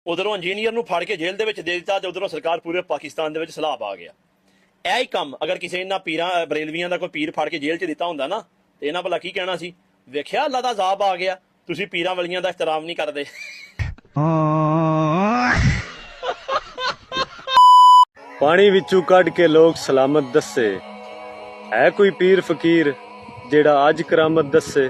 ਉਧਰੋਂ ਇੰਜੀਨੀਅਰ ਨੂੰ ਫੜ ਕੇ ਜੇਲ੍ਹ ਦੇ ਵਿੱਚ ਦੇ ਦਿੱਤਾ ਤੇ ਉਧਰੋਂ ਸਰਕਾਰ ਪੂਰੇ ਪਾਕਿਸਤਾਨ ਦੇ ਵਿੱਚ ਸਲਾਬ ਆ ਗਿਆ। ਇਹ ਹੀ ਕੰਮ ਅਗਰ ਕਿਸੇ ਇਹਨਾਂ ਪੀਰਾਂ ਬਰੇਲਵੀਆਂ ਦਾ ਕੋਈ ਪੀਰ ਫੜ ਕੇ ਜੇਲ੍ਹ 'ਚ ਦਿੱਤਾ ਹੁੰਦਾ ਨਾ ਤੇ ਇਹਨਾਂ ਭਲਾ ਕੀ ਕਹਿਣਾ ਸੀ, ਵੇਖਿਆ ਅੱਲਾ ਦਾ ਅਜ਼ਾਬ ਆ ਗਿਆ, ਤੁਸੀਂ ਪੀਰਾਂ ਵਲੀਆਂ ਦਾ ਇhtਰਾਮ ਨਹੀਂ ਕਰਦੇ। ਪਾਣੀ ਵਿੱਚੋਂ ਕੱਢ ਕੇ ਲੋਕ ਸਲਾਮਤ ਦੱਸੇ, ਹੈ ਕੋਈ ਪੀਰ ਫਕੀਰ ਜਿਹੜਾ ਅੱਜ ਕਰਾਮਤ ਦੱਸੇ।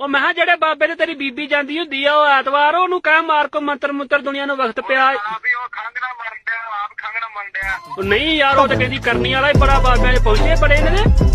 ਉਹ ਮੈਂ ਜਿਹੜੇ ਬਾਬੇ ਤੇ ਤੇਰੀ ਬੀਬੀ ਜਾਂਦੀ ਹੁੰਦੀ ਆ ਉਹ ਐਤਵਾਰ ਉਹਨੂੰ ਕਹਿ ਮਾਰ ਕੋ ਮੰਤਰ ਮੁੰਤਰ ਦੁਨੀਆ ਨੂੰ ਵਕਤ ਪਿਆ। ਉਹ ਨਹੀਂ ਯਾਰ ਉਹ ਤਾਂ ਕਹਿੰਦੀ ਕਰਨੀ ਵਾਲਾ ਹੀ ਬੜਾ ਬਾਬਿਆਂ ਦੇ ਪਹੁੰਚੇ ਬੜੇ ਨੇ।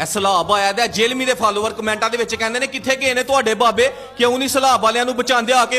ਇਹ ਸਲਾਬ ਆਇਆ ਤੇ ਜੇਲਮੀ ਦੇ ਫਾਲੋਅਰ ਕਮੈਂਟਾਂ ਦੇ ਵਿੱਚ ਕਹਿੰਦੇ ਨੇ ਕਿੱਥੇ ਗਏ ਨੇ ਤੁਹਾਡੇ ਬਾਬੇ, ਕਿਉਂ ਨਹੀਂ ਸਲਾਬ ਵਾਲਿਆਂ ਨੂੰ ਬਚਾਉਂਦੇ ਆ ਕੇ।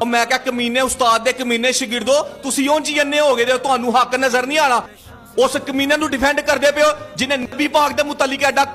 ਉਹ ਮੈਂ ਕਿਹਾ ਕਮੀਨੇ ਉਸਤਾਦ ਦੇ ਕਮੀਨੇ ਸ਼ਾਗਿਰਦੋ ਤੁਸੀਂ ਉਂਝ ਹੀ ਅੰਨੇ ਹੋ ਗਏ ਹੋ, ਤੁਹਾਨੂੰ ਹੱਕ ਨਜ਼ਰ ਨਹੀਂ ਆਣਾ। ਉਸ ਕਮੀਨੇ ਨੂੰ ਡਿਫੈਂਡ ਕਰਦੇ ਪਿਓ ਜਿਨੇ ਨਬੀ ਪਾਕ ਦੇ ਮੁਤਲਕ ਐਡਾ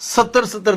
70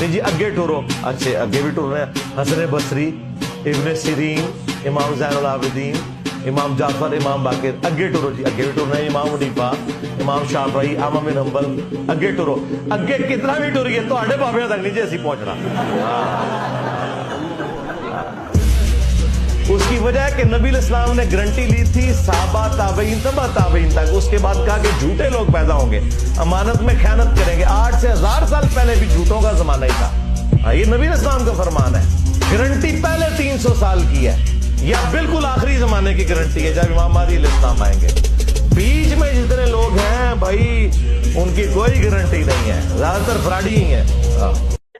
نہیں جی اگے ٹورو، اچھا اگے بھی ٹور رہے ہیں، حسن بصری، ابن سیرین، امام زین العابدین، امام جعفر، امام باقر، اگے ٹورو جی اگے بھی ٹور رہے ہیں، امام حنیفہ، امام شافعی، احمد بن حنبل، اگے ٹورو، اگے کتنا بھی ٹوریے تو آڈے بابیاں تک نہیں جی اسی پہنچنا۔ اس کی وجہ ہے کہ نبی علیہ السلام نے گارنٹی لی تھی صحابہ تابعین تبع تابعین تک، اس کے بعد کہا کہ جھوٹے لوگ پیدا ہوں گے، امانت میں خیانت کریں گے۔ 8 سے 1000 سال پہلے بھی جھوٹوں کا زمانہ ہی تھا، یہ نبی علیہ السلام کا فرمان ہے۔ گارنٹی پہلے 300 سال کی ہے، یا بالکل آخری زمانے کی گارنٹی ہے جب امام مہدی علیہ السلام آئیں گے۔ بیچ میں جتنے لوگ ہیں بھائی ان کی کوئی گارنٹی نہیں ہے، زیادہ تر فراڈی ہی ہیں۔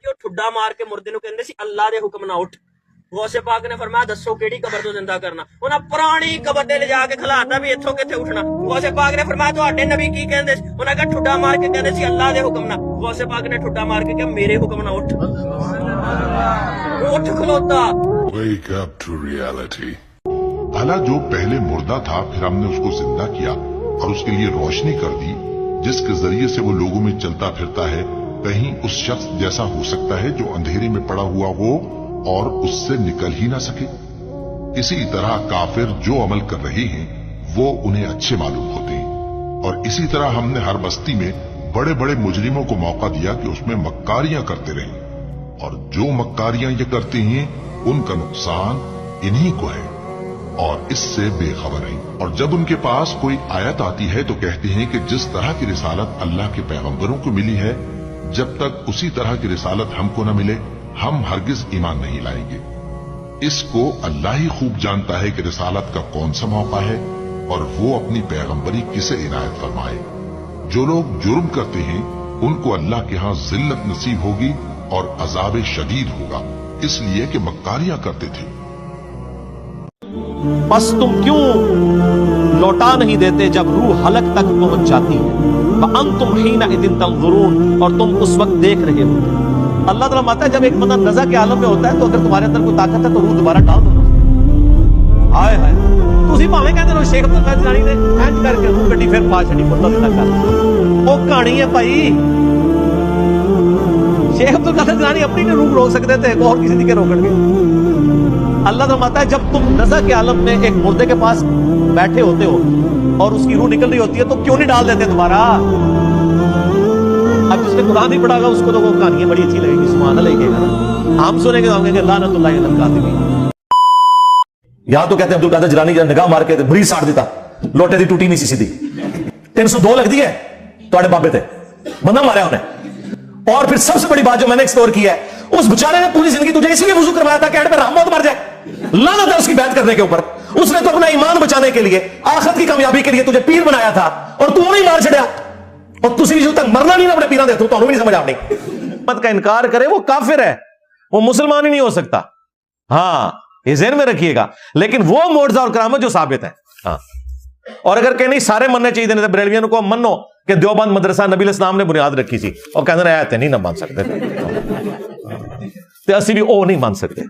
جو ٹھڈا مار کے مردے نو کہندے سی اللہ دے حکم نہ اٹھ، غوث پاک نے فرمایا دسو کیڑی قبر تو زندہ کرنا، انہاں پرانی قبر تے لے جا کے کھلاتا بھی ایتھوں کتے اٹھنا۔ غوث پاک نے فرمایا تواڈے نبی کی کہندے سی، انہاں کہا ٹھڈا مار کے کہندے سی اللہ دے حکم نہ، غوث پاک نے ٹھڈا مار کے کہا میرے حکم نہ اٹھ، اٹھ کھلوتا۔ Wake up to reality. بھلا جو پہلے مردہ تھا پھر ہم نے اس کو زندہ کیا اور اس کے لیے روشنی کر دی جس کے ذریعے سے وہ لوگوں میں چلتا پھرتا ہے، کہیں اس شخص جیسا ہو سکتا ہے جو اندھیرے میں پڑا ہوا ہو اور اس سے نکل ہی نہ سکے؟ اسی طرح کافر جو عمل کر رہے ہیں وہ انہیں اچھے معلوم ہوتے ہیں، اور اسی طرح ہم نے ہر بستی میں بڑے بڑے مجرموں کو موقع دیا کہ اس میں مکاریاں کرتے رہیں، اور جو مکاریاں یہ کرتے ہیں ان کا نقصان انہی کو ہے اور اس سے بے خبر ہیں۔ اور جب ان کے پاس کوئی آیت آتی ہے تو کہتے ہیں کہ جس طرح کی رسالت اللہ کے پیغمبروں کو ملی ہے جب تک اسی طرح کی رسالت ہم کو نہ ملے ہم ہرگز ایمان نہیں لائیں گے۔ اس کو اللہ ہی خوب جانتا ہے کہ رسالت کا کون سا موقع ہے اور وہ اپنی پیغمبری کسے عنایت فرمائے۔ جو لوگ جرم کرتے ہیں ان کو اللہ کے ہاں ذلت نصیب ہوگی اور عذاب شدید ہوگا، اس لیے کہ مکاریاں کرتے تھے۔ بس تم کیوں لوٹا نہیں دیتے جب روح حلق تک پہنچ جاتی ہے؟ وَأَنْتُمْ حِينَئِذٍ تَنْظُرُونَ، اور تم اس وقت دیکھ رہے ہوتے۔ اللہ تعالیٰ ماتا ہے جب ایک بندہ نزع کے عالم میں ہوتا ہے تو اگر تمہارے اندر کوئی طاقت ہے تو روح دوبارہ ڈال دو۔ ہائے ہائے تسی بھاویں کہندے ہو شیخ عبد القادر جیلانی نے اینج کر کے روح کڈی پھر پا چھڑی مردہ زندہ کر، او کہانی ہے بھائی۔ شیخ عبد القادر جیلانی اپنی نے روح روک سکتے تھے، اور کسی دی کے روکن گے؟ اللہ تعالیٰ ماتا ہے جب تم نزع کے عالم میں ایک مردے کے پاس بیٹھے ہوتے ہو اور اس کی روح نکل رہی ہوتی ہے تو کیوں نہیں ڈال دیتے دوبارہ؟ اب جس نے قرآن نہیں پڑھا گا اس کو تو وہ کہانیاں بڑی اچھی لگے گی، سبحان اللہ کہے گا نا، ہم سنیں گے تو ہم کہیں گے لعنت اللہ علی الکاذبین۔ یہاں تو کہتے ہیں عبد القادر جیلانی کی نگاہ مار کے مریض ساڑ دیتا، لوٹے دی ٹوٹی نہیں سی سیدھی، 302 لگ دی ہے تواڈے بابے تے، بندہ ماریا انہیں۔ اور پھر سب سے بڑی بات جو میں نے ایکسپلور کی ہے، اس بیچارے نے پوری زندگی تجھے اسی لیے وضو کروایا تھا کہ ایڈ پہ رحمت مر جائے، لعنت ہے اس کی بیعت کرنے کے اوپر۔ اس نے تو اپنا ایمان بچانے کے لیے، آخرت کی کامیابی کے لیے تجھے پیر بنایا تھا اور تو نہیں مار چھڑیا، اور تسی جو تک مرنا نہیں نا اپنے پیراں دے تو تانوں بھی نہیں سمجھ آنی۔ مت کا انکار کرے وہ کافر ہے، وہ مسلمان ہی نہیں ہو سکتا، ہاں یہ ذہن میں رکھیے گا، لیکن وہ معجزہ اور کرامت جو ثابت ہے۔ ہاں اور اگر کہ نہیں سارے مننے چاہیے نے بریلویوں کو منو کہ دیوبند مدرسہ نبی علیہ السلام نے بنیاد رکھی سی، اور کہندے آیت نہیں نہ مان سکتے تے اسی بھی او نہیں مان سکتے۔